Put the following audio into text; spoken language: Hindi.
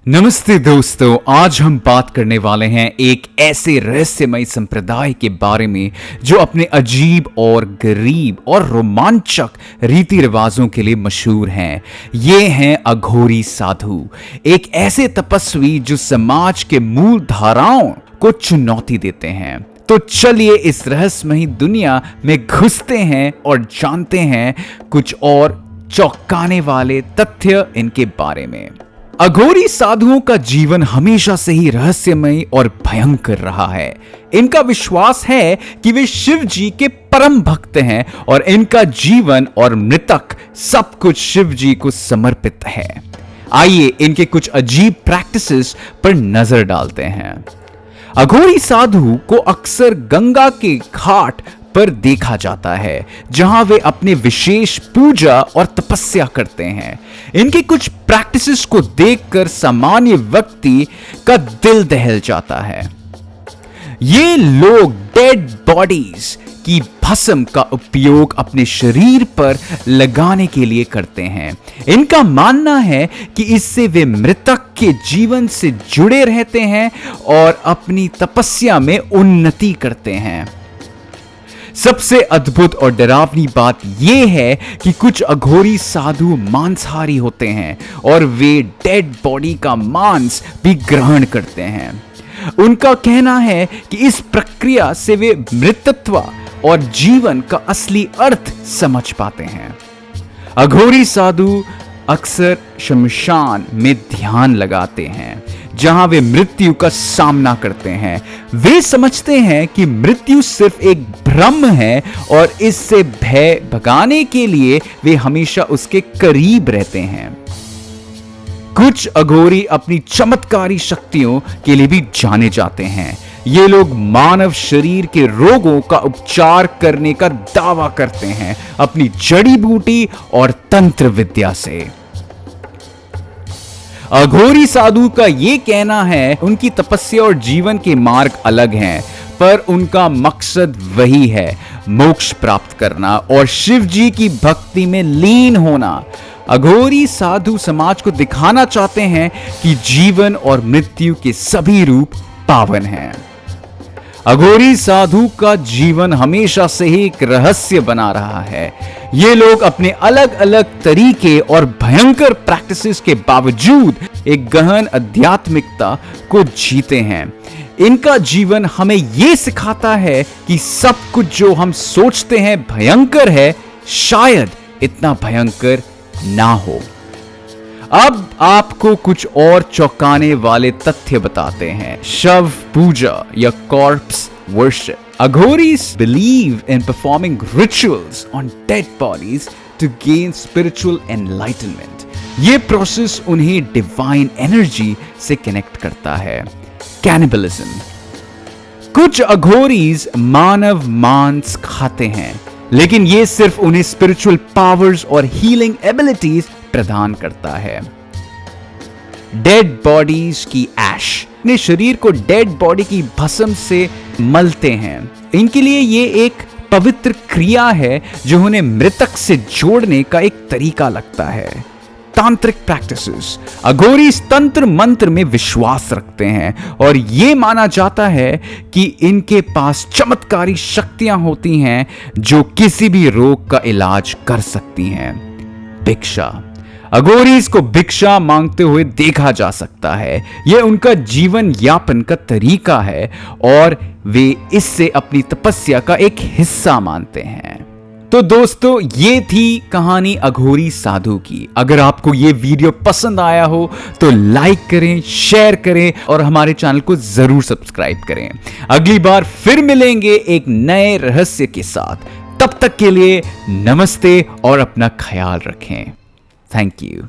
नमस्ते दोस्तों, आज हम बात करने वाले हैं एक ऐसे रहस्यमय संप्रदाय के बारे में जो अपने अजीब और गरीब और रोमांचक रीति रिवाजों के लिए मशहूर हैं। ये हैं अघोरी साधु, एक ऐसे तपस्वी जो समाज के मूल धाराओं को चुनौती देते हैं। तो चलिए इस रहस्यमयी दुनिया में घुसते हैं और जानते हैं कुछ और चौंकाने वाले तथ्य इनके बारे में। अघोरी साधुओं का जीवन हमेशा से ही रहस्यमय और भयंकर रहा है। इनका विश्वास है कि वे शिव जी के परम भक्त हैं और इनका जीवन और मृतक सब कुछ शिव जी को समर्पित है। आइए इनके कुछ अजीब प्रैक्टिसेस पर नजर डालते हैं। अघोरी साधु को अक्सर गंगा के घाट पर देखा जाता है, जहां वे अपने विशेष पूजा और तपस्या करते हैं। इनकी कुछ प्रैक्टिसेस को देखकर सामान्य व्यक्ति का दिल दहल जाता है। ये लोग डेड बॉडीज की भस्म का उपयोग अपने शरीर पर लगाने के लिए करते हैं। इनका मानना है कि इससे वे मृतक के जीवन से जुड़े रहते हैं और अपनी तपस्या में उन्नति करते हैं। सबसे अद्भुत और डरावनी बात यह है कि कुछ अघोरी साधु मांसाहारी होते हैं और वे डेड बॉडी का मांस भी ग्रहण करते हैं। उनका कहना है कि इस प्रक्रिया से वे मृतत्व और जीवन का असली अर्थ समझ पाते हैं। अघोरी साधु अक्सर शमशान में ध्यान लगाते हैं, जहां वे मृत्यु का सामना करते हैं। वे समझते हैं कि मृत्यु सिर्फ एक भ्रम है और इससे भय भगाने के लिए वे हमेशा उसके करीब रहते हैं। कुछ अघोरी अपनी चमत्कारी शक्तियों के लिए भी जाने जाते हैं। ये लोग मानव शरीर के रोगों का उपचार करने का दावा करते हैं अपनी जड़ी बूटी और तंत्र विद्या से। अघोरी साधु का यह कहना है उनकी तपस्या और जीवन के मार्ग अलग हैं, पर उनका मकसद वही है, मोक्ष प्राप्त करना और शिव जी की भक्ति में लीन होना। अघोरी साधु समाज को दिखाना चाहते हैं कि जीवन और मृत्यु के सभी रूप पावन हैं। अघोरी साधु का जीवन हमेशा से ही एक रहस्य बना रहा है। ये लोग अपने अलग अलग तरीके और भयंकर प्रैक्टिसेस के बावजूद एक गहन आध्यात्मिकता को जीते हैं। इनका जीवन हमें यह सिखाता है कि सब कुछ जो हम सोचते हैं भयंकर है, शायद इतना भयंकर ना हो। अब आपको कुछ और चौंकाने वाले तथ्य बताते हैं। शव पूजा या corps worship. Aghoris believe in performing rituals on dead bodies to gain spiritual enlightenment. ये प्रोसेस उन्हें डिवाइन एनर्जी से कनेक्ट करता है। कैनिबलिज्म। कुछ अघोरीज मानव मांस खाते हैं, लेकिन ये सिर्फ उन्हें स्पिरिचुअल पावर्स और हीलिंग एबिलिटीज प्रदान करता है। डेड बॉडीज की ऐश। अपने शरीर को डेड बॉडी की भस्म से मलते हैं। इनके लिए ये एक पवित्र क्रिया है जो उन्हें मृतक से जोड़ने का एक तरीका लगता है। तांत्रिक प्रैक्टिसेस। अघोरी तंत्र मंत्र में विश्वास रखते हैं और यह माना जाता है कि इनके पास चमत्कारी शक्तियां होती हैं जो किसी भी रोग का इलाज कर सकती हैं। भिक्षा। अघोरीज को भिक्षा मांगते हुए देखा जा सकता है। यह उनका जीवन यापन का तरीका है और वे इससे अपनी तपस्या का एक हिस्सा मानते हैं। तो दोस्तों, ये थी कहानी अघोरी साधु की। अगर आपको ये वीडियो पसंद आया हो तो लाइक करें, शेयर करें और हमारे चैनल को जरूर सब्सक्राइब करें। अगली बार फिर मिलेंगे एक नए रहस्य के साथ। तब तक के लिए नमस्ते और अपना ख्याल रखें। Thank you.